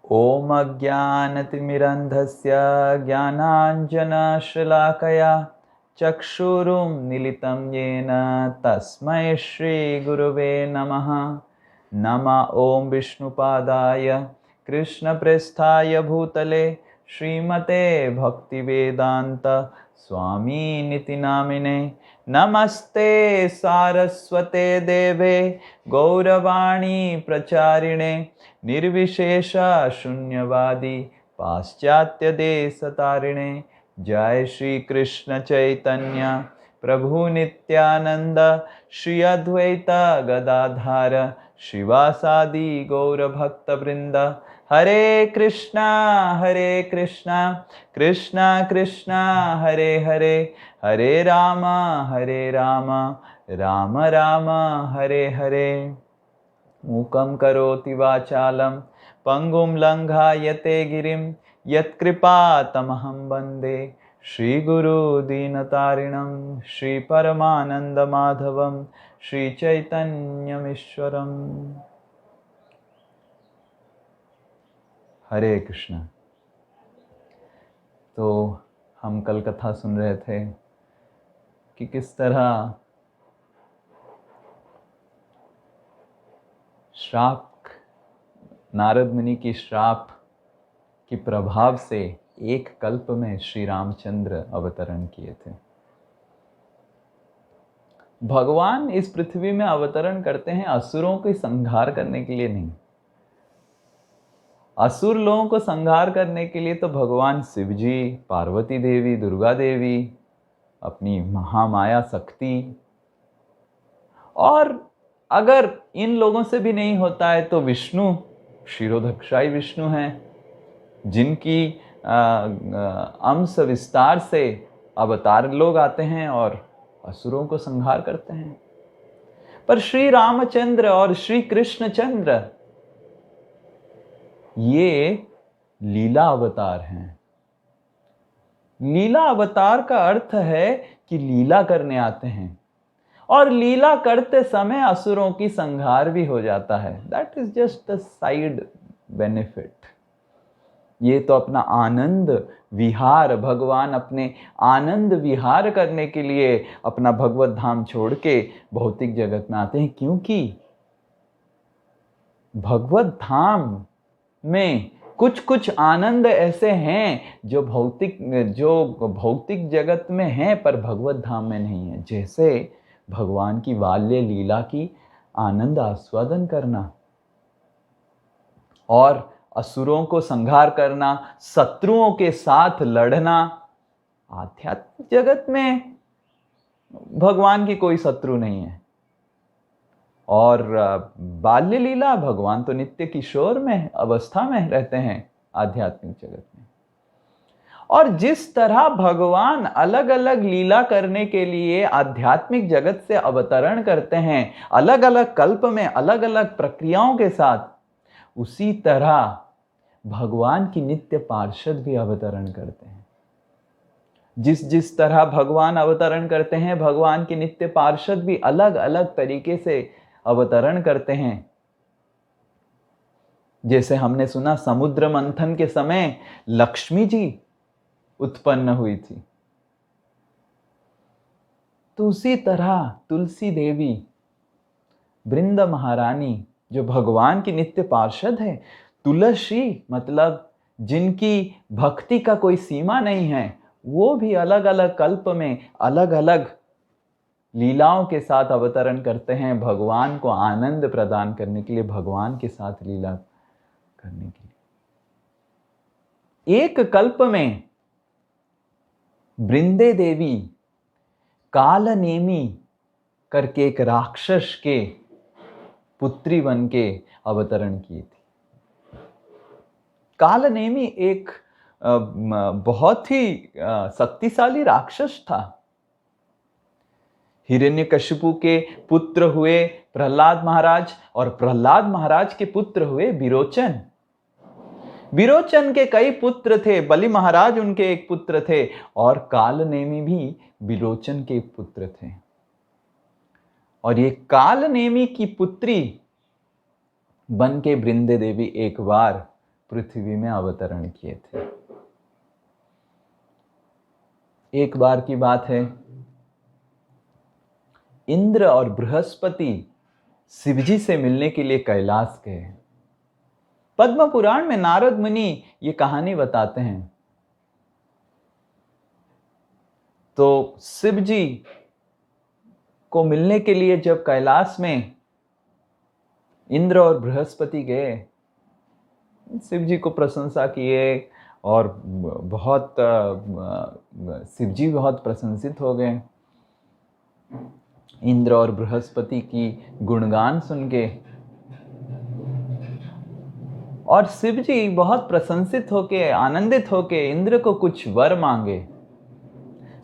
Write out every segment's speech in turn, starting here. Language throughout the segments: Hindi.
ॐ अज्ञानतिमिरन्धस्य ज्ञानाञ्जनशलाकया चक्षुरुन्मीलितं येन तस्मै श्रीगुरुवे नमः। ॐ विष्णुपादाय कृष्णप्रेष्ठाय भूतले श्रीमते भक्तिवेदान्त स्वामिनिति नामिने। नमस्ते सारस्वते देवे गौरवाणी प्रचारिणे निर्विशेष शून्यवादी पाश्चात्य देश तारिणे। जय श्री कृष्ण चैतन्य प्रभु नित्यानंद श्री अद्वैत गदाधार शिवासादि गौर भक्त वृंद। हरे कृष्णा कृष्णा कृष्णा हरे हरे, हरे राम राम राम हरे हरे। मूकं करोति वाचालं पंगुं लंघायते गिरिं यत्कृपातमहं वन्दे श्रीगुरु दीनतारिणं श्रीपरमानन्दमाधवं श्रीचैतन्यमीश्वरम्। हरे कृष्ण। तो हम कल कथा सुन रहे थे कि किस तरह श्राप, नारद मुनि की श्राप के प्रभाव से एक कल्प में श्री रामचंद्र अवतरण किए थे। भगवान इस पृथ्वी में अवतरण करते हैं असुरों को संहार करने के लिए नहीं। असुर लोगों को संहार करने के लिए तो भगवान शिव जी, पार्वती देवी, दुर्गा देवी, अपनी महामाया शक्ति, और अगर इन लोगों से भी नहीं होता है तो विष्णु, क्षीरोदक्षाई विष्णु हैं, जिनकी अंश विस्तार से अवतार लोग आते हैं और असुरों को संहार करते हैं। पर श्री रामचंद्र और श्री कृष्णचंद्र ये लीला अवतार हैं। लीला अवतार का अर्थ है कि लीला करने आते हैं और लीला करते समय असुरों की संहार भी हो जाता है। That is just the side benefit. ये तो अपना आनंद विहार, भगवान अपने आनंद विहार करने के लिए अपना भगवत धाम छोड़ के भौतिक जगत में आते हैं, क्योंकि भगवत धाम में कुछ कुछ आनंद ऐसे हैं जो भौतिक जगत में हैं पर भगवत धाम में नहीं है। जैसे भगवान की बाल्य लीला की आनंद आस्वादन करना और असुरों को संहार करना, शत्रुओं के साथ लड़ना। आध्यात्मिक जगत में भगवान की कोई शत्रु नहीं है। और बाल्य लीला, भगवान तो नित्य किशोर में अवस्था में रहते हैं आध्यात्मिक जगत में। और जिस तरह भगवान अलग अलग लीला करने के लिए आध्यात्मिक जगत से अवतरण करते हैं, अलग अलग कल्प में अलग अलग प्रक्रियाओं के साथ, उसी तरह भगवान की नित्य पार्षद भी अवतरण करते हैं। जिस तरह भगवान अवतरण करते हैं, भगवान की नित्य पार्षद भी अलग अलग तरीके से अवतरण करते हैं। जैसे हमने सुना समुद्र मंथन के समय लक्ष्मी जी उत्पन्न हुई थी, तो उसी तरह तुलसी देवी, वृंद महारानी जो भगवान की नित्य पार्षद है, तुलसी मतलब जिनकी भक्ति का कोई सीमा नहीं है, वो भी अलग अलग कल्प में अलग अलग लीलाओं के साथ अवतरण करते हैं भगवान को आनंद प्रदान करने के लिए, भगवान के साथ लीला करने के लिए। एक कल्प में वृंदे देवी कालनेमी करके एक राक्षस के पुत्री बन के अवतरण की थी। कालनेमी एक बहुत ही शक्तिशाली राक्षस था। हिरण्यकशिपु के पुत्र हुए प्रहलाद महाराज और प्रहलाद महाराज के पुत्र हुए विरोचन। विरोचन के कई पुत्र थे, बलि महाराज उनके एक पुत्र थे और कालनेमी भी विरोचन के एक पुत्र थे। और ये कालनेमी की पुत्री बन के वृंदे देवी एक बार पृथ्वी में अवतरण किए थे। एक बार की बात है, इंद्र और बृहस्पति शिवजी से मिलने के लिए कैलाश गए। पद्म पुराण में नारद मुनि ये कहानी बताते हैं। तो शिवजी को मिलने के लिए जब कैलाश में इंद्र और बृहस्पति गए, शिवजी को प्रशंसा किए और बहुत शिवजी बहुत प्रशंसित हो गए। इंद्र और बृहस्पति की गुणगान सुन के और शिवजी बहुत प्रशंसित होके, आनंदित होके इंद्र को कुछ वर मांगे।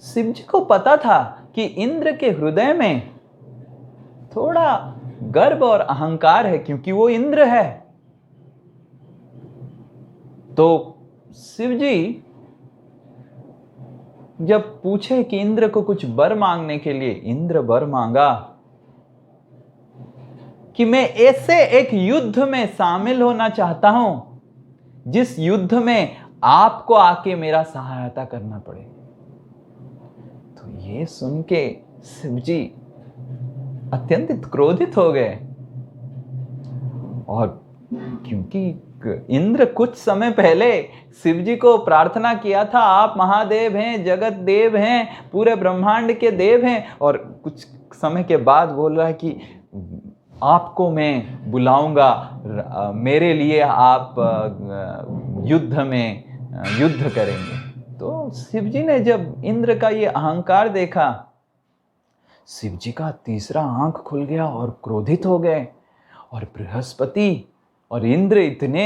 शिवजी को पता था कि इंद्र के हृदय में थोड़ा गर्व और अहंकार है, क्योंकि वो इंद्र है। तो शिवजी जब पूछे कि इंद्र को कुछ वर मांगने के लिए, इंद्र वर मांगा कि मैं ऐसे एक युद्ध में शामिल होना चाहता हूं जिस युद्ध में आपको आके मेरा सहायता करना पड़े। तो ये सुन के शिवजी अत्यंत क्रोधित हो गए। और क्योंकि इंद्र कुछ समय पहले शिवजी को प्रार्थना किया था, आप महादेव हैं, जगत देव हैं, पूरे ब्रह्मांड के देव हैं, और कुछ समय के बाद बोल रहा है कि आपको मैं बुलाऊंगा, मेरे लिए आप युद्ध में युद्ध करेंगे। तो शिवजी ने जब इंद्र का ये अहंकार देखा, शिवजी का तीसरा आंख खुल गया और क्रोधित हो गए। और बृहस्पति और इंद्र इतने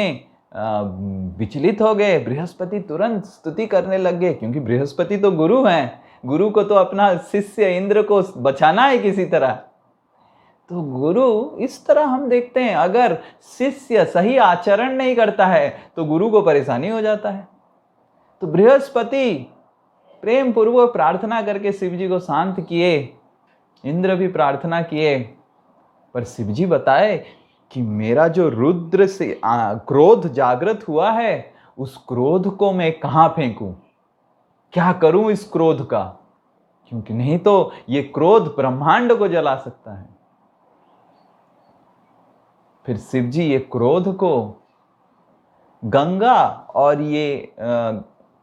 विचलित हो गए। बृहस्पति तुरंत स्तुति करने लग गए, क्योंकि बृहस्पति तो गुरु हैं, गुरु को तो अपना शिष्य इंद्र को बचाना है किसी तरह। तो गुरु, इस तरह हम देखते हैं, अगर शिष्य सही आचरण नहीं करता है तो गुरु को परेशानी हो जाता है। तो बृहस्पति प्रेम पूर्वक प्रार्थना करके शिवजी को शांत किए, इंद्र भी प्रार्थना किए, पर शिवजी बताए कि मेरा जो रुद्र से क्रोध जागृत हुआ है, उस क्रोध को मैं कहां फेंकूं, क्या करूं इस क्रोध का, क्योंकि नहीं तो ये क्रोध ब्रह्मांड को जला सकता है। फिर शिवजी ये क्रोध को गंगा, और ये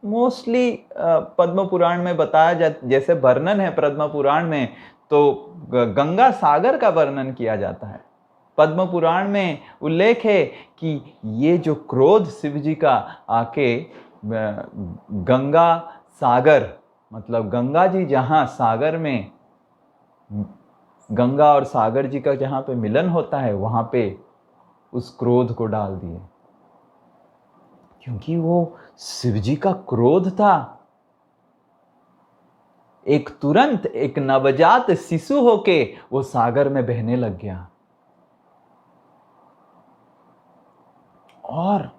मोस्टली पद्म पुराण में बताया जैसे वर्णन है पद्म पुराण में, तो गंगा सागर का वर्णन किया जाता है। पद्म पुराण में उल्लेख है कि ये जो क्रोध शिवजी का आके गंगा सागर, मतलब गंगा जी जहाँ सागर में, गंगा और सागर जी का जहाँ पे मिलन होता है, वहाँ पे उस क्रोध को डाल दिए, क्योंकि वो शिवजी का क्रोध था। एक तुरंत एक नवजात शिशु होके वो सागर में बहने लग गया, और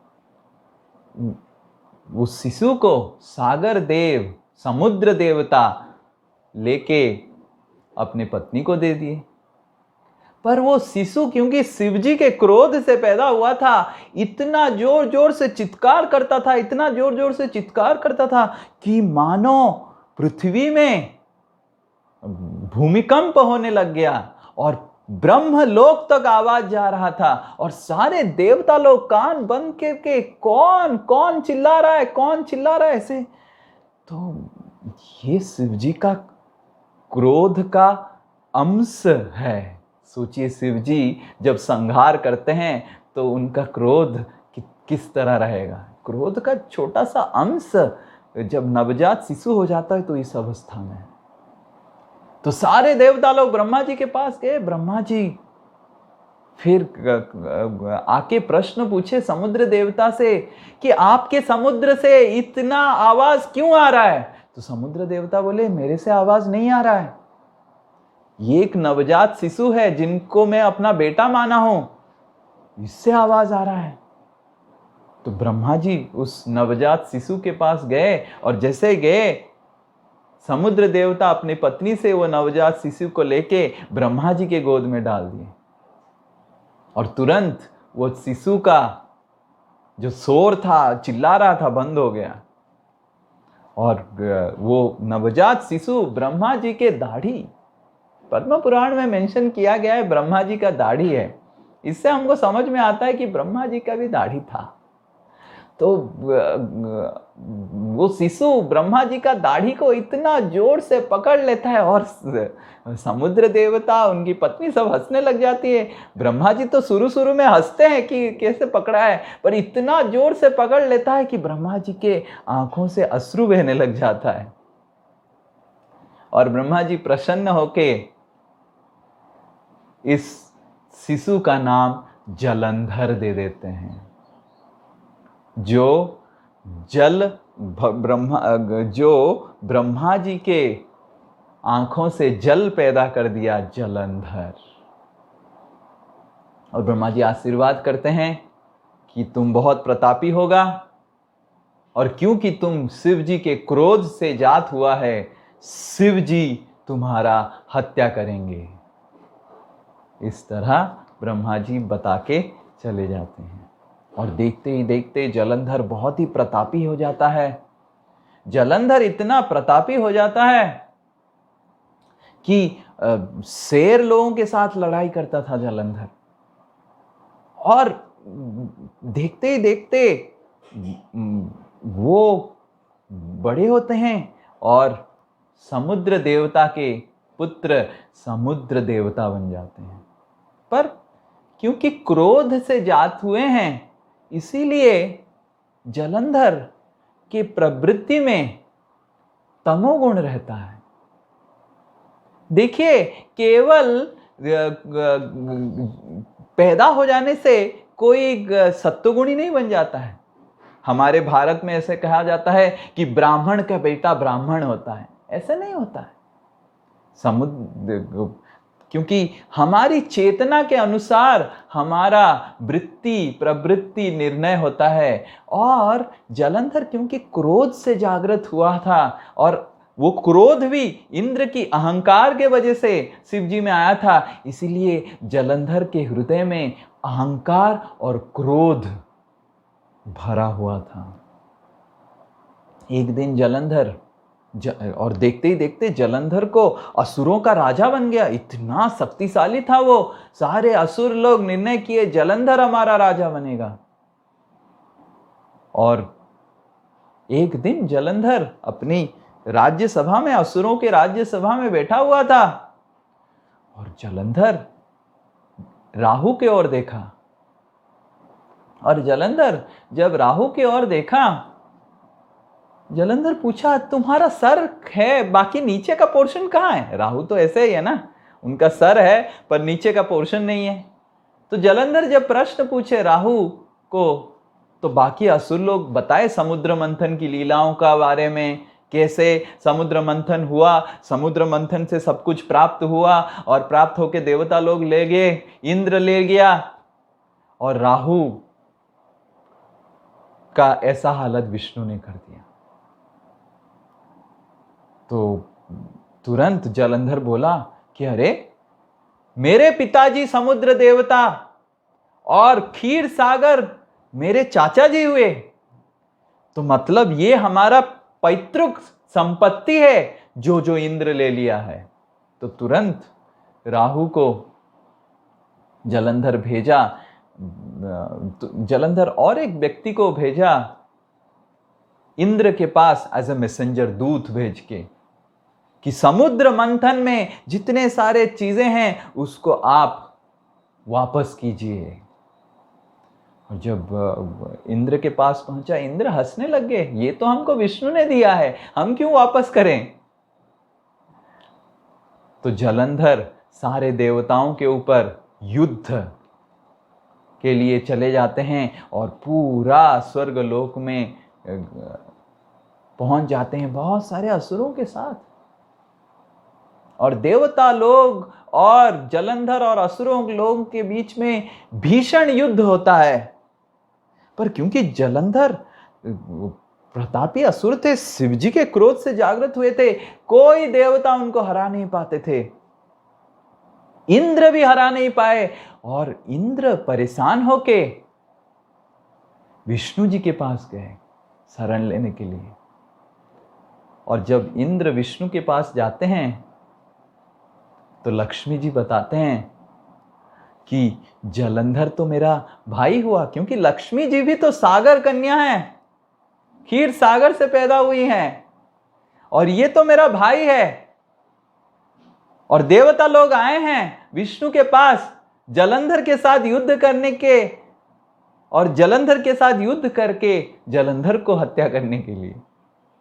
उस शिशु को सागर देव, समुद्र देवता लेके अपनी पत्नी को दे दिए। पर वो शिशु क्योंकि शिवजी के क्रोध से पैदा हुआ था, इतना जोर जोर से चित्कार करता था, इतना जोर जोर से चित्कार करता था कि मानो पृथ्वी में भूमिकंप होने लग गया, और ब्रह्मलोक तक आवाज जा रहा था, और सारे देवता लोग कान बंद करके कौन कौन चिल्ला रहा है, कौन चिल्ला रहा है ऐसे। तो ये शिवजी का क्रोध का अंश है। सोचिए, शिवजी जब संहार करते हैं तो उनका क्रोध किस तरह रहेगा। क्रोध का छोटा सा अंश जब नवजात शिशु हो जाता है तो इस अवस्था में। तो सारे देवता लोग ब्रह्मा जी के पास गए। ब्रह्मा जी फिर आके प्रश्न पूछे समुद्र देवता से कि आपके समुद्र से इतना आवाज क्यों आ रहा है। तो समुद्र देवता बोले, मेरे से आवाज नहीं आ रहा है, ये एक नवजात शिशु है जिनको मैं अपना बेटा माना हूं, इससे आवाज आ रहा है। तो ब्रह्मा जी उस नवजात शिशु के पास गए, और जैसे गए समुद्र देवता अपनी पत्नी से वो नवजात शिशु को लेके ब्रह्मा जी के गोद में डाल दिए, और तुरंत वो शिशु का जो शोर था, चिल्ला रहा था, बंद हो गया। और वो नवजात शिशु ब्रह्मा जी के दाढ़ी, पद्म पुराण में मेंशन किया गया है ब्रह्मा जी का दाढ़ी है। इससे हमको समझ में आता है कि ब्रह्मा जी का भी दाढ़ी था। तो वो शिशु ब्रह्मा जी का दाढ़ी को इतना जोर से पकड़ लेता है और समुद्र देवता, उनकी पत्नी सब हंसने लग जाती है। ब्रह्मा जी तो शुरू शुरू में हंसते हैं कि कैसे पकड़ा है, पर इतना जोर से पकड़ लेता है कि ब्रह्मा जी के आंखों से अश्रु बहने लग जाता है। और ब्रह्मा जी प्रसन्न होके इस शिशु का नाम जलंधर दे देते हैं, जो ब्रह्मा जी के आंखों से जल पैदा कर दिया, जलंधर। और ब्रह्मा जी आशीर्वाद करते हैं कि तुम बहुत प्रतापी होगा, और क्योंकि तुम शिव जी के क्रोध से जात हुआ है, शिव जी तुम्हारा हत्या करेंगे। इस तरह ब्रह्मा जी बता के चले जाते हैं। और देखते ही देखते जलंधर बहुत ही प्रतापी हो जाता है। जलंधर इतना प्रतापी हो जाता है कि शेर लोगों के साथ लड़ाई करता था जलंधर। और देखते ही देखते वो बड़े होते हैं और समुद्र देवता के पुत्र समुद्र देवता बन जाते हैं। पर क्योंकि क्रोध से जात हुए हैं, इसीलिए जलंधर की प्रवृत्ति में तमोगुण रहता है। देखिए, केवल पैदा हो जाने से कोई सत्वगुणी नहीं बन जाता है। हमारे भारत में ऐसे कहा जाता है कि ब्राह्मण का बेटा ब्राह्मण होता है, ऐसे नहीं होता है। क्योंकि हमारी चेतना के अनुसार हमारा प्रवृत्ति निर्णय होता है। और जलंधर क्योंकि क्रोध से जागृत हुआ था, और वो क्रोध भी इंद्र की अहंकार के वजह से शिव जी में आया था, इसीलिए जलंधर के हृदय में अहंकार और क्रोध भरा हुआ था। एक दिन जलंधर और देखते ही देखते जलंधर को असुरों का राजा बन गया। इतना शक्तिशाली था वो, सारे असुर लोग निर्णय किए जलंधर हमारा राजा बनेगा। और एक दिन जलंधर अपनी राज्यसभा में, असुरों के राज्यसभा में बैठा हुआ था, और जलंधर राहु की ओर देखा। और जलंधर जब राहु की ओर देखा, जलंधर पूछा, तुम्हारा सर है, बाकी नीचे का पोर्शन कहाँ है? राहु तो ऐसे ही है ना, उनका सर है पर नीचे का पोर्शन नहीं है। तो जलंधर जब प्रश्न पूछे राहु को, तो बाकी असुर लोग बताए समुद्र मंथन की लीलाओं का बारे में, कैसे समुद्र मंथन हुआ, समुद्र मंथन से सब कुछ प्राप्त हुआ, और प्राप्त होके देवता लोग ले गए, इंद्र ले गया, और राहु का ऐसा हालत विष्णु ने कर दिया। तो तुरंत जलंधर बोला कि अरे, मेरे पिताजी समुद्र देवता और क्षीर सागर मेरे चाचा जी हुए, तो मतलब ये हमारा पैतृक संपत्ति है जो इंद्र ले लिया है। तो तुरंत राहु को जलंधर भेजा, जलंधर और एक व्यक्ति को भेजा इंद्र के पास एज ए मैसेंजर, दूत भेज के, कि समुद्र मंथन में जितने सारे चीजें हैं उसको आप वापस कीजिए। और जब इंद्र के पास पहुंचा, इंद्र हंसने लग गए, ये तो हमको विष्णु ने दिया है, हम क्यों वापस करें? तो जलंधर सारे देवताओं के ऊपर युद्ध के लिए चले जाते हैं और पूरा स्वर्गलोक में पहुंच जाते हैं बहुत सारे असुरों के साथ। और देवता लोग और जलंधर और असुरों लोगों के बीच में भीषण युद्ध होता है। पर क्योंकि जलंधर प्रतापी असुर थे, शिव जी के क्रोध से जागृत हुए थे, कोई देवता उनको हरा नहीं पाते थे, इंद्र भी हरा नहीं पाए। और इंद्र परेशान होके विष्णु जी के पास गए शरण लेने के लिए। और जब इंद्र विष्णु के पास जाते हैं तो लक्ष्मी जी बताते हैं कि जलंधर तो मेरा भाई हुआ, क्योंकि लक्ष्मी जी भी तो सागर कन्या है, क्षीर सागर से पैदा हुई हैं, और ये तो मेरा भाई है। और देवता लोग आए हैं विष्णु के पास जलंधर के साथ युद्ध करने के, और जलंधर के साथ युद्ध करके जलंधर को हत्या करने के लिए।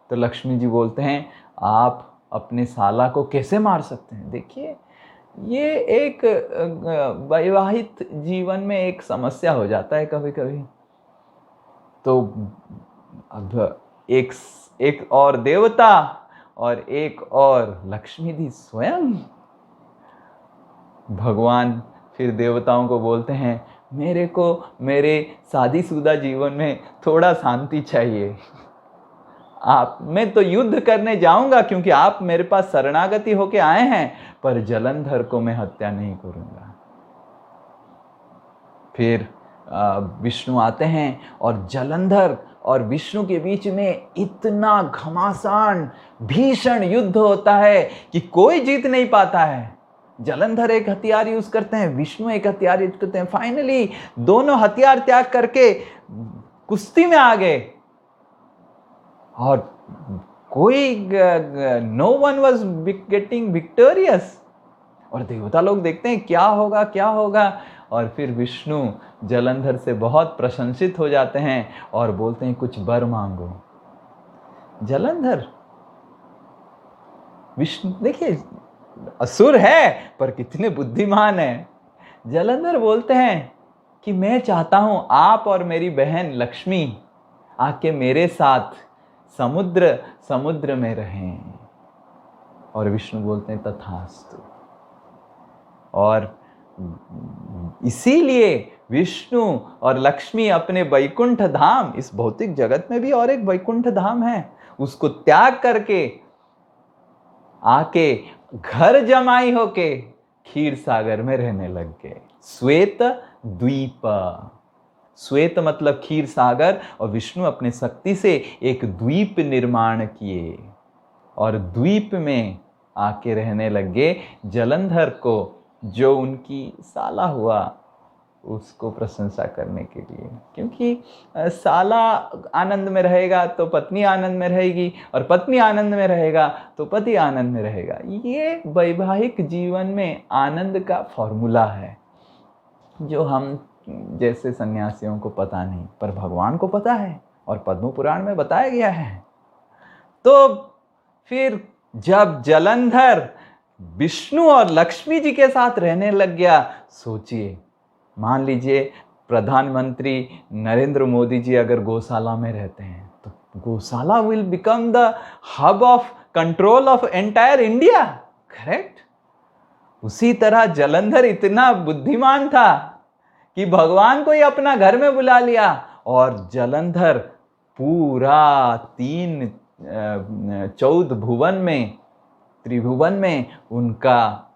तो लक्ष्मी जी बोलते हैं आप अपने साला को कैसे मार सकते हैं। देखिए, ये एक वैवाहिक जीवन में एक समस्या हो जाता है कभी कभी। तो अब एक और देवता और एक और लक्ष्मी जी स्वयं, भगवान फिर देवताओं को बोलते हैं मेरे को मेरे शादीशुदा जीवन में थोड़ा शांति चाहिए। मैं तो युद्ध करने जाऊंगा क्योंकि आप मेरे पास शरणागति होके आए हैं, पर जलंधर को मैं हत्या नहीं करूंगा। फिर विष्णु आते हैं और जलंधर और विष्णु के बीच में इतना घमासान भीषण युद्ध होता है कि कोई जीत नहीं पाता है। जलंधर एक हथियार यूज करते हैं, विष्णु एक हथियार यूज करते हैं। फाइनली दोनों हथियार त्याग करके कुश्ती में आ गए, और कोई no one was getting victorious. और देवता लोग देखते हैं क्या होगा क्या होगा, और फिर विष्णु जलंधर से बहुत प्रशंसित हो जाते हैं और बोलते हैं कुछ वर मांगो। जलंधर, विष्णु देखिए असुर है पर कितने बुद्धिमान है। जलंधर बोलते हैं कि मैं चाहता हूं आप और मेरी बहन लक्ष्मी आके मेरे साथ समुद्र में रहें। और विष्णु बोलते हैं तथास्तु। और इसीलिए विष्णु और लक्ष्मी अपने वैकुंठ धाम, इस भौतिक जगत में भी और एक वैकुंठ धाम है, उसको त्याग करके आके घर जमाई होके क्षीर सागर में रहने लग गए। श्वेत द्वीप, श्वेत मतलब क्षीर सागर, और विष्णु अपने शक्ति से एक द्वीप निर्माण किए और द्वीप में आके रहने लगे। जलंधर को, जो उनकी साला हुआ, उसको प्रशंसा करने के लिए, क्योंकि साला आनंद में रहेगा तो पत्नी आनंद में रहेगी, और पत्नी आनंद में रहेगा तो पति आनंद में रहेगा। ये वैवाहिक जीवन में आनंद का फॉर्मूला है, जो हम जैसे सन्यासियों को पता नहीं, पर भगवान को पता है और पद्म पुराण में बताया गया है। तो फिर जब जलंधर विष्णु और लक्ष्मी जी के साथ रहने लग गया, सोचिए, मान लीजिए प्रधानमंत्री नरेंद्र मोदी जी अगर गौशाला में रहते हैं तो गौशाला will become the hub of control of entire India, correct? उसी तरह जलंधर इतना बुद्धिमान था कि भगवान को ही अपना घर में बुला लिया, और जलंधर पूरा 14 भुवन में, त्रिभुवन में उनका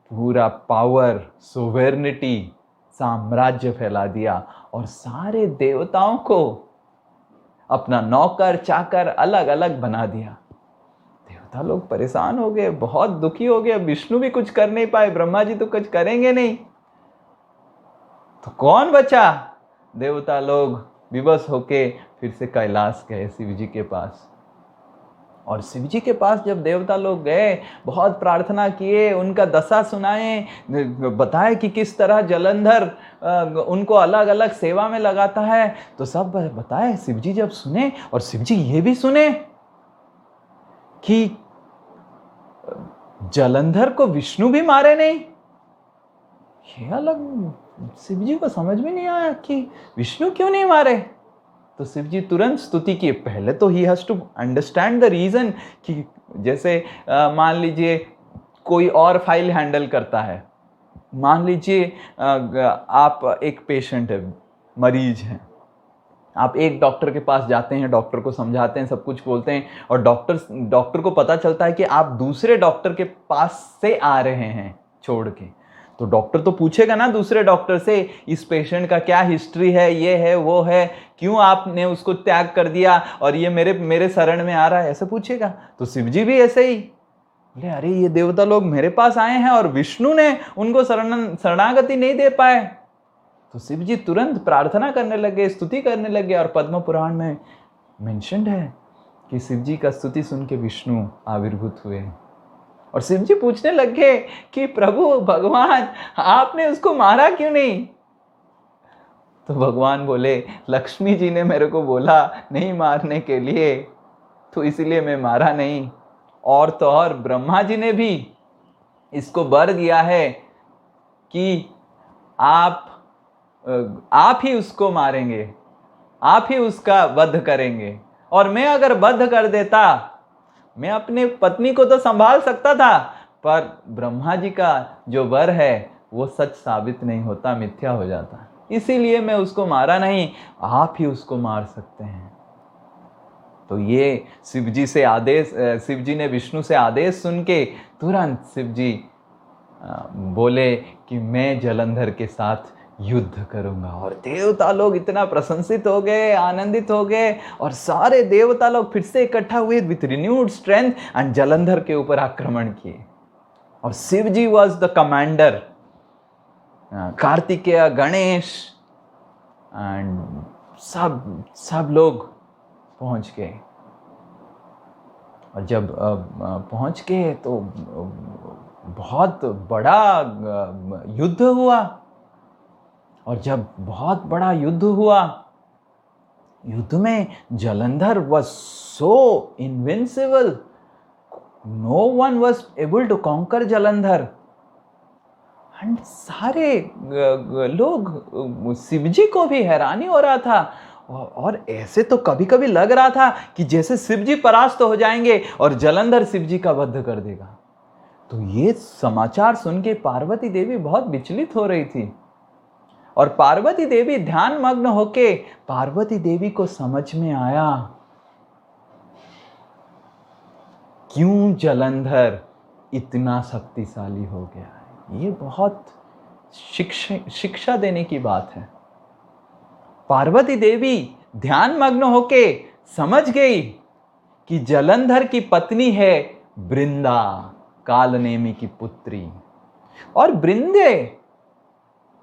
पूरा पावर, सोवेर्निटी, साम्राज्य फैला दिया, और सारे देवताओं को अपना नौकर चाकर अलग अलग बना दिया। देवता लोग परेशान हो गए, बहुत दुखी हो गए। विष्णु भी कुछ कर नहीं पाए, ब्रह्मा जी तो कुछ करेंगे नहीं, तो कौन बचा? देवता लोग विवश होके फिर से कैलाश गए शिव जी के पास। और शिव जी के पास जब देवता लोग गए, बहुत प्रार्थना किए, उनका दशा सुनाए, बताए कि किस तरह जलंधर उनको अलग अलग सेवा में लगाता है, तो सब बताए। शिव जी जब सुने, और शिव जी ये भी सुने कि जलंधर को विष्णु भी मारे नहीं, ये अलग, शिव जी को समझ में नहीं आया कि विष्णु क्यों नहीं मारे। तो शिव जी तुरंत स्तुति की। पहले तो ही has to understand the reason, कि जैसे मान लीजिए कोई और फाइल हैंडल करता है, मान लीजिए आप एक पेशेंट है, मरीज हैं, आप एक डॉक्टर के पास जाते हैं, डॉक्टर को समझाते हैं, सब कुछ बोलते हैं, और डॉक्टर को पता चलता है कि आप दूसरे डॉक्टर के पास से आ रहे हैं छोड़ के, तो डॉक्टर तो पूछेगा ना दूसरे डॉक्टर से, इस पेशेंट का क्या हिस्ट्री है, ये है वो है, क्यों आपने उसको त्याग कर दिया और ये मेरे मेरे शरण में आ रहा है, ऐसे पूछेगा। तो शिव जी भी ऐसे ही बोले, अरे ये देवता लोग मेरे पास आए हैं और विष्णु ने उनको शरणागति नहीं दे पाए। तो शिव जी तुरंत प्रार्थना करने लगे, स्तुति करने लगे। और पद्म पुराण में मेंशन्ड है कि शिव जी का स्तुति सुन के विष्णु आविर्भूत हुए। और शिव जी पूछने लगे कि प्रभु भगवान, आपने उसको मारा क्यों नहीं? तो भगवान बोले, लक्ष्मी जी ने मेरे को बोला नहीं मारने के लिए, तो इसीलिए मैं मारा नहीं। और तो और ब्रह्मा जी ने भी इसको वर दिया है कि आप ही उसको मारेंगे, आप ही उसका वध करेंगे। और मैं अगर वध कर देता, मैं अपने पत्नी को तो संभाल सकता था, पर ब्रह्मा जी का जो वर है वो सच साबित नहीं होता, मिथ्या हो जाता। इसीलिए मैं उसको मारा नहीं, आप ही उसको मार सकते हैं। तो ये शिव जी ने विष्णु से आदेश सुन के तुरंत शिव जी बोले कि मैं जलंधर के साथ युद्ध करूंगा। और देवता लोग इतना प्रशंसित हो गए, आनंदित हो गए, और सारे देवता लोग फिर से इकट्ठा हुए with renewed strength and Jalandhar के ऊपर आक्रमण किए। और Shiv ji was the commander, Kartikeya, Ganesh and सब लोग पहुंच गए। और जब पहुंच गए तो बहुत बड़ा युद्ध हुआ। और जब बहुत बड़ा युद्ध हुआ, युद्ध में Jalandhar was so invincible, no one was able to conquer Jalandhar. And सारे लोग, शिवजी को भी हैरानी हो रहा था। और ऐसे तो कभी कभी लग रहा था कि जैसे शिवजी परास्त हो जाएंगे और जलंधर शिवजी का वध कर देगा। तो ये समाचार सुन के पार्वती देवी बहुत विचलित हो रही थी। और पार्वती देवी ध्यान मग्न होके, पार्वती देवी को समझ में आया क्यों जलंधर इतना शक्तिशाली हो गया है। ये बहुत शिक्षा देने की बात है। पार्वती देवी ध्यान मग्न होके समझ गई कि जलंधर की पत्नी है बृंदा, कालनेमी की पुत्री। और बृंदे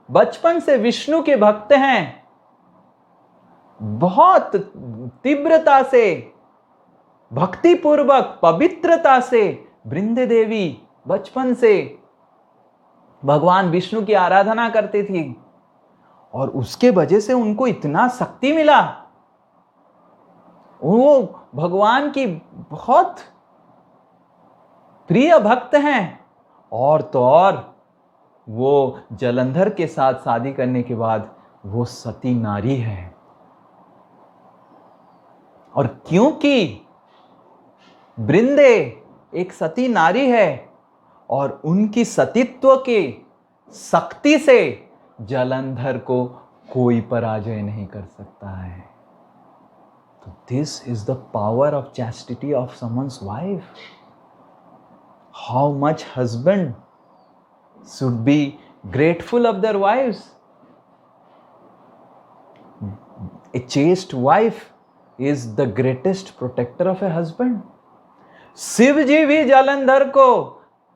बचपन से विष्णु के भक्त हैं। बहुत तीव्रता से, भक्ति पूर्वक, पवित्रता से बृंदे देवी बचपन से भगवान विष्णु की आराधना करती थी। और उसके वजह से उनको इतना शक्ति मिला। वो भगवान की बहुत प्रिय भक्त हैं। और तो और वो जलंधर के साथ शादी करने के बाद वो सती नारी है। और क्योंकि बृंदे एक सती नारी है और उनकी सतीत्व के शक्ति से जलंधर को कोई पराजय नहीं कर सकता है। तो this is the power of chastity of someone's wife. How much husband should be grateful of their wives. A chaste wife is the greatest protector of a husband. Shiv ji भी जलंधर को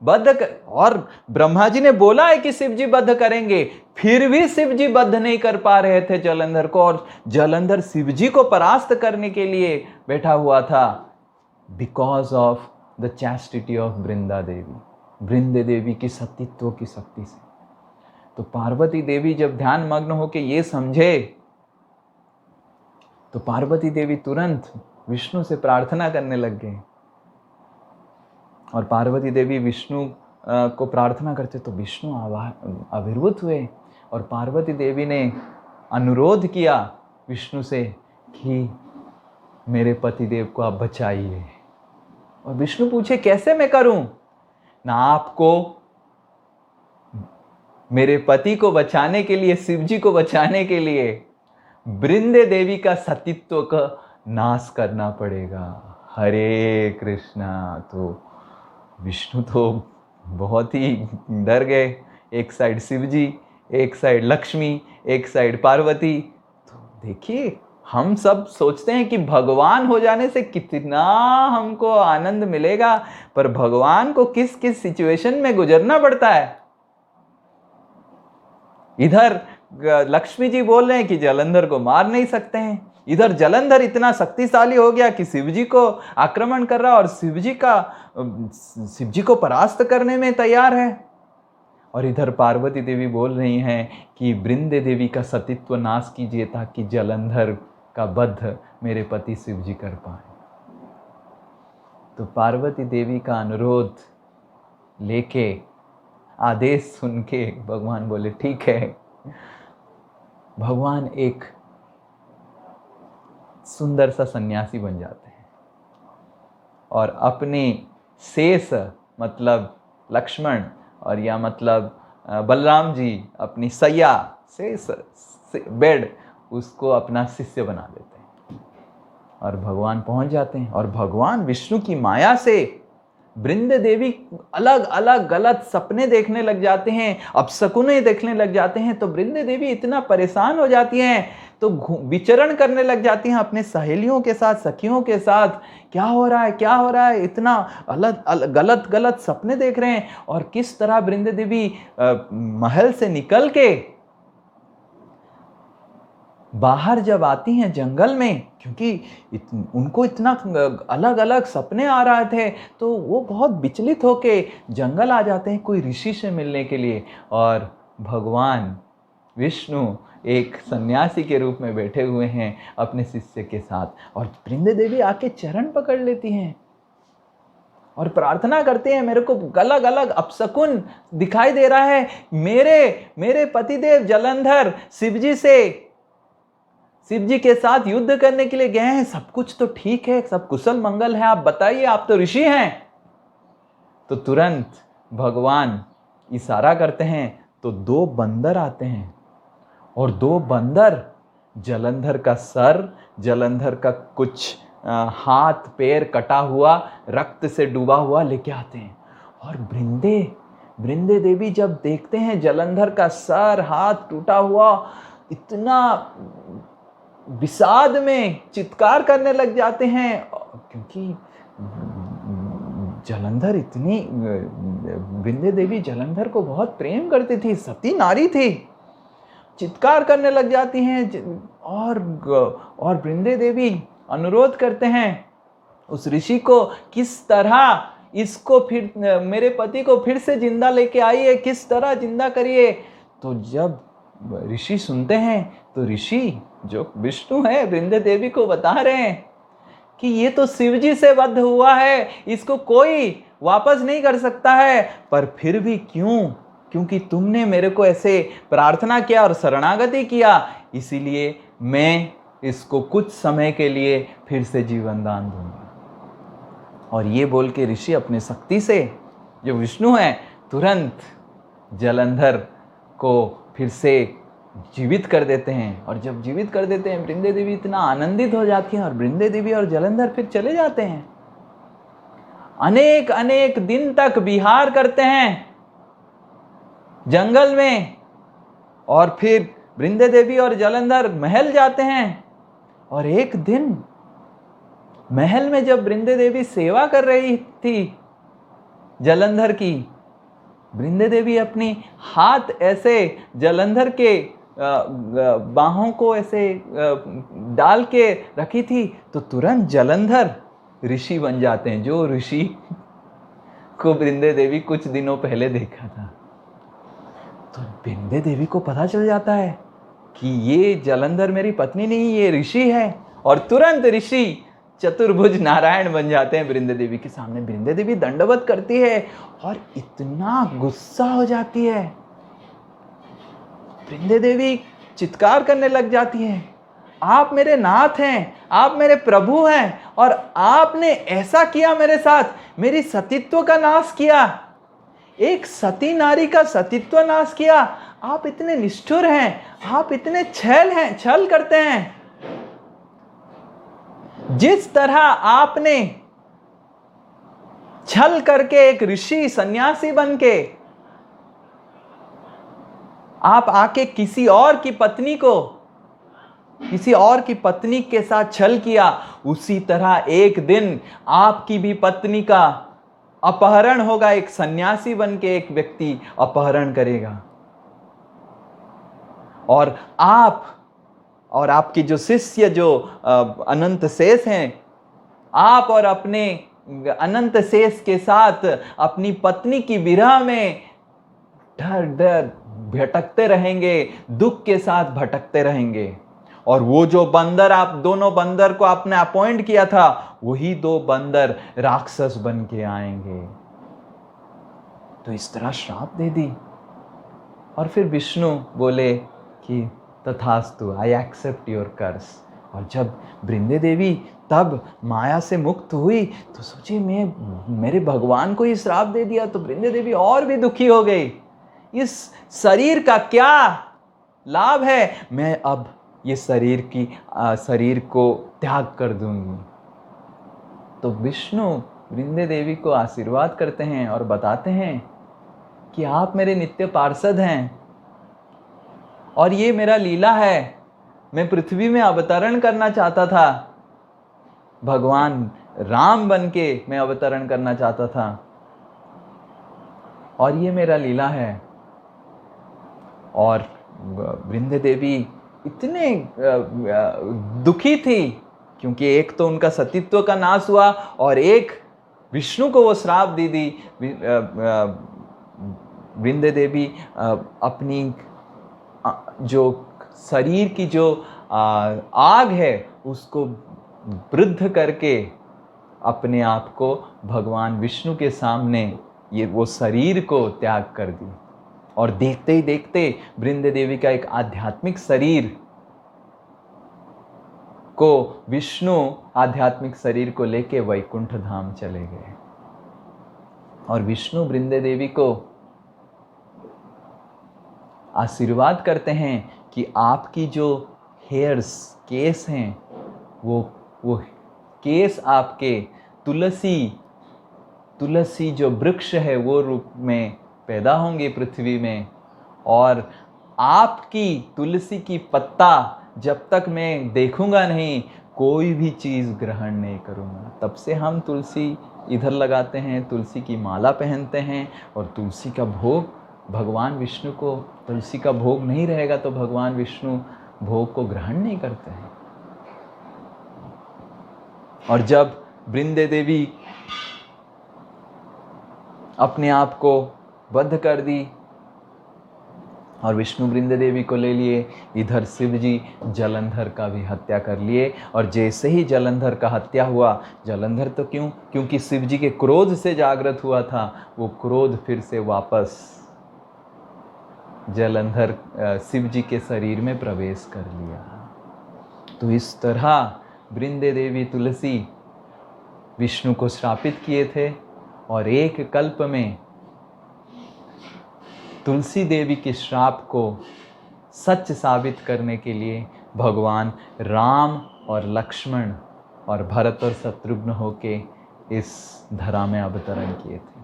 और ब्रह्मा जी ने बोला है कि शिव जी वध करेंगे, फिर भी शिव जी वध नहीं कर पा रहे थे जलंधर को। और जलंधर शिव जी को परास्त करने के लिए बैठा हुआ था, because of the chastity of Brinda Devi, Brinda Devi की सतीत्व की शक्ति से। तो पार्वती देवी जब ध्यान मग्न होकर ये समझे, तो पार्वती देवी तुरंत विष्णु से प्रार्थना करने लग गए। और पार्वती देवी विष्णु को प्रार्थना करते तो विष्णु आविर्भूत हुए। और पार्वती देवी ने अनुरोध किया विष्णु से कि मेरे पतिदेव को आप बचाइए। और विष्णु पूछे कैसे मैं करूं? ना आपको मेरे पति को बचाने के लिए, शिव जी को बचाने के लिए बृंदे देवी का सतीत्व का नाश करना पड़ेगा। हरे कृष्णा। तो विष्णु तो बहुत ही डर गए। एक साइड शिव जी, एक साइड लक्ष्मी, एक साइड पार्वती। तो देखिए हम सब सोचते हैं कि भगवान हो जाने से कितना हमको आनंद मिलेगा, पर भगवान को किस किस सिचुएशन में गुजरना पड़ता है। इधर लक्ष्मी जी बोल रहे हैं कि जलंधर को मार नहीं सकते हैं, इधर जलंधर इतना शक्तिशाली हो गया कि शिव जी को आक्रमण कर रहा और शिव जी को परास्त करने में तैयार है। और इधर पार्वती देवी बोल रही हैं कि वृंदे देवी का सतीत्व नाश कीजिए ताकि जलंधर का वध मेरे पति शिव जी कर पाए। तो पार्वती देवी का अनुरोध लेके, आदेश सुन के भगवान बोले ठीक है। भगवान एक सुंदर सा सन्यासी बन जाते हैं और अपने शेष मतलब लक्ष्मण और या मतलब बलराम जी अपनी सैया शेष बेड उसको अपना शिष्य बना देते हैं और भगवान पहुंच जाते हैं। और भगवान विष्णु की माया से वृंदे देवी अलग अलग गलत सपने देखने लग जाते हैं, अपशकुने देखने लग जाते हैं। तो वृंदे देवी इतना परेशान हो जाती हैं, तो विचरण करने लग जाती हैं अपने सहेलियों के साथ, सखियों के साथ, क्या हो रहा है क्या हो रहा है, इतना अलग गलत गलत सपने देख रहे हैं। और किस तरह वृंदे देवी महल से निकल के बाहर जब आती हैं जंगल में, क्योंकि उनको इतना अलग अलग सपने आ रहे थे, तो वो बहुत विचलित होके जंगल आ जाते हैं कोई ऋषि से मिलने के लिए। और भगवान विष्णु एक सन्यासी के रूप में बैठे हुए हैं अपने शिष्य के साथ, और वृंदे देवी आके चरण पकड़ लेती हैं और प्रार्थना करते हैं, मेरे को अलग अलग अपशकुन दिखाई दे रहा है, मेरे पतिदेव जलंधर शिव जी के साथ युद्ध करने के लिए गए हैं, सब कुछ तो ठीक है, सब कुशल मंगल है, आप बताइए, आप तो ऋषि हैं। तो तुरंत भगवान इशारा करते हैं तो 2 बंदर आते हैं और 2 बंदर जलंधर का सर, जलंधर का कुछ हाथ पैर कटा हुआ, रक्त से डूबा हुआ लेके आते हैं। और वृंदे देवी जब देखते हैं जलंधर का सर हाथ टूटा हुआ, इतना विषाद में चित्कार करने लग जाते हैं, क्योंकि जलंधर वृंदे देवी जलंधर को बहुत प्रेम करती थी, सती नारी थी, चित्कार करने लग जाती हैं। और वृंदे देवी अनुरोध करते हैं उस ऋषि को, किस तरह इसको फिर मेरे पति को फिर से जिंदा लेके आइए, किस तरह जिंदा करिए। तो जब ऋषि सुनते हैं तो ऋषि जो विष्णु है वृंदे देवी को बता रहे हैं कि ये तो शिव जी से वध हुआ है, इसको कोई वापस नहीं कर सकता है, पर फिर भी क्योंकि तुमने मेरे को ऐसे प्रार्थना किया और शरणागति किया, इसीलिए मैं इसको कुछ समय के लिए फिर से जीवन दान दूंगा। और ये बोल के ऋषि अपने शक्ति से, जो विष्णु है, तुरंत जलंधर को फिर से जीवित कर देते हैं। और जब जीवित कर देते हैं, वृंदे देवी इतना आनंदित हो जाती हैं और वृंदे देवी और जलंधर फिर चले जाते हैं, अनेक दिन तक विहार करते हैं जंगल में। और फिर वृंदे देवी और जलंधर महल जाते हैं। और एक दिन महल में जब वृंदे देवी सेवा कर रही थी जलंधर की, वृंदे देवी अपनी हाथ ऐसे जलंधर के बाहों को ऐसे डाल के रखी थी, तो तुरंत जलंधर ऋषि बन जाते हैं, जो ऋषि को वृंदे देवी कुछ दिनों पहले देखा था। तो वृंदे देवी को पता चल जाता है कि ये जलंधर मेरी पत्नी नहीं, ये ऋषि है। और तुरंत ऋषि चतुर्भुज नारायण बन जाते हैं वृंदे देवी के सामने। वृंदे देवी दंडवत करती है और इतना गुस्सा हो जाती है, वृंदे देवी चित्कार करने लग जाती है, आप मेरे नाथ हैं, आप मेरे प्रभु हैं, और आपने ऐसा किया मेरे साथ, मेरी सतीत्व का नाश किया, एक सती नारी का सतीत्व नाश किया। आप इतने निष्ठुर हैं, आप इतने छल करते हैं। जिस तरह आपने छल करके एक ऋषि सन्यासी बनके आप आके किसी और की पत्नी को किसी और की पत्नी के साथ छल किया, उसी तरह एक दिन आपकी भी पत्नी का अपहरण होगा। एक सन्यासी बन के एक व्यक्ति अपहरण करेगा, और आप और आपकी जो शिष्य जो अनंत शेष हैं, आप और अपने अनंत शेष के साथ अपनी पत्नी की विरह में डर डर भटकते रहेंगे, दुख के साथ भटकते रहेंगे। और वो जो बंदर, आप दोनों बंदर को आपने अपॉइंट किया था, वही दो बंदर राक्षस बन के आएंगे। तो इस तरह श्राप दे दी। और फिर विष्णु बोले कि तथास्तु, आई एक्सेप्ट योर कर्स। और जब वृंदे देवी तब माया से मुक्त हुई तो सोची, मेरे भगवान को ही श्राप दे दिया। तो वृंदे देवी और भी दुखी हो गई। इस शरीर का क्या लाभ है, मैं अब ये शरीर को त्याग कर दूंगी। तो विष्णु वृंदे देवी को आशीर्वाद करते हैं और बताते हैं कि आप मेरे नित्य पार्षद हैं और ये मेरा लीला है। मैं पृथ्वी में अवतरण करना चाहता था, भगवान राम बन के मैं अवतरण करना चाहता था, और ये मेरा लीला है। और वृंदे देवी इतने दुखी थी, क्योंकि एक तो उनका सतीत्व का नाश हुआ और एक विष्णु को वो श्राप दे दी। वृंदे देवी अपनी जो शरीर की जो आग है उसको वृद्ध करके अपने आप को भगवान विष्णु के सामने ये वो शरीर को त्याग कर दी। और देखते ही देखते वृंदे देवी का एक आध्यात्मिक शरीर को विष्णु आध्यात्मिक शरीर को लेके वैकुंठ धाम चले गए। और विष्णु वृंदे देवी को आशीर्वाद करते हैं कि आपकी जो हेयर्स, केस हैं, वो केस आपके तुलसी जो वृक्ष है वो रूप में पैदा होंगे पृथ्वी में। और आपकी तुलसी की पत्ता जब तक मैं देखूंगा नहीं, कोई भी चीज़ ग्रहण नहीं करूंगा। तब से हम तुलसी इधर लगाते हैं, तुलसी की माला पहनते हैं, और तुलसी का भोग भगवान विष्णु को, तुलसी का भोग नहीं रहेगा तो भगवान विष्णु भोग को ग्रहण नहीं करते हैं। और जब वृंदे देवी अपने आप को बद्ध कर दी और विष्णु वृंदे देवी को ले लिए, इधर शिव जी जलंधर का भी हत्या कर लिए। और जैसे ही जलंधर का हत्या हुआ, जलंधर तो क्योंकि शिव जी के क्रोध से जागृत हुआ था, वो क्रोध फिर से वापस जलंधर शिव जी के शरीर में प्रवेश कर लिया। तो इस तरह वृंदे देवी तुलसी विष्णु को श्रापित किए थे, और एक कल्प में तुलसी देवी के श्राप को सच साबित करने के लिए भगवान राम और लक्ष्मण और भरत और शत्रुघ्न होके इस धरा में अवतरण किए थे।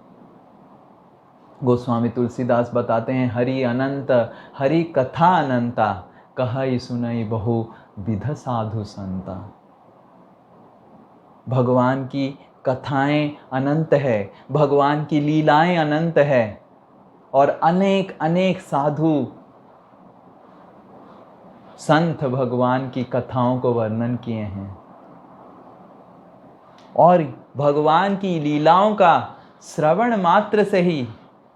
गोस्वामी तुलसीदास बताते हैं, हरि अनंत हरि कथा अनंता, कहई सुनई बहु विध साधु संता। भगवान की कथाएं अनंत है, भगवान की लीलाएं अनंत है, और अनेक अनेक साधु संत भगवान की कथाओं को वर्णन किए हैं। और भगवान की लीलाओं का श्रवण मात्र से ही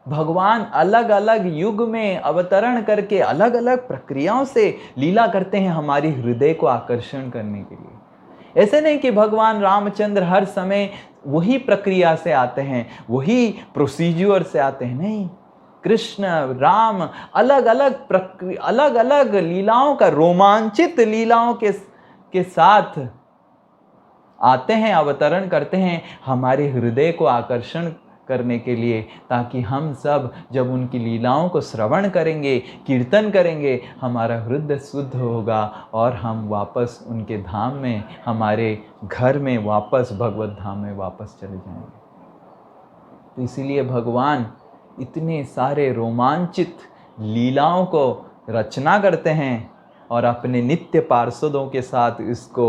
भगवान अलग अलग युग में अवतरण करके अलग अलग प्रक्रियाओं से लीला करते हैं हमारी हृदय को आकर्षण करने के लिए। ऐसे नहीं कि भगवान रामचंद्र हर समय वही प्रक्रिया से आते हैं, वही प्रोसीजर से आते हैं, नहीं। कृष्ण राम अलग अलग लीलाओं का, रोमांचित लीलाओं के साथ आते हैं, अवतरण करते हैं हमारे हृदय को आकर्षण करने के लिए, ताकि हम सब जब उनकी लीलाओं को श्रवण करेंगे, कीर्तन करेंगे, हमारा हृदय शुद्ध होगा और हम वापस उनके धाम में, हमारे घर में वापस, भगवत धाम में वापस चले जाएंगे। तो इसीलिए भगवान इतने सारे रोमांचित लीलाओं को रचना करते हैं और अपने नित्य पार्षदों के साथ इसको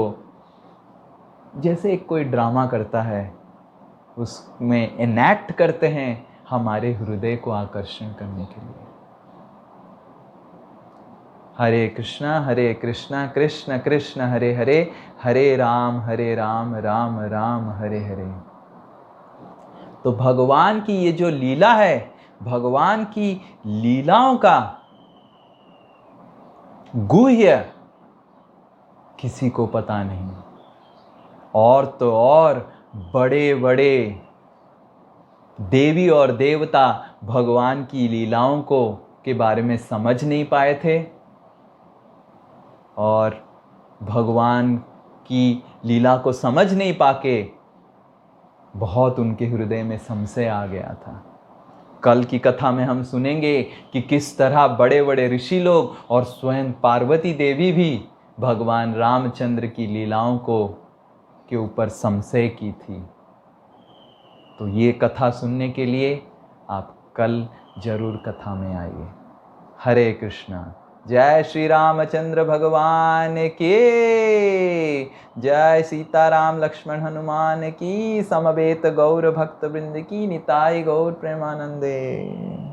जैसे एक कोई ड्रामा करता है उसमें एनैक्ट करते हैं हमारे हृदय को आकर्षण करने के लिए। हरे कृष्णा कृष्ण कृष्ण हरे हरे, हरे राम राम राम हरे हरे। तो भगवान की ये जो लीला है, भगवान की लीलाओं का गुह्य किसी को पता नहीं। और तो और बड़े बड़े देवी और देवता भगवान की लीलाओं को के बारे में समझ नहीं पाए थे और भगवान की लीला को समझ नहीं पाके बहुत उनके हृदय में संशय आ गया था। कल की कथा में हम सुनेंगे कि किस तरह बड़े बड़े ऋषि लोग और स्वयं पार्वती देवी भी भगवान रामचंद्र की लीलाओं को के ऊपर संशय की थी। तो ये कथा सुनने के लिए आप कल जरूर कथा में आइए। हरे कृष्णा। जय श्री रामचंद्र भगवान के, जय सीताराम लक्ष्मण हनुमान की, समवेत गौर भक्त वृंद की, निताई गौर प्रेमानंदे।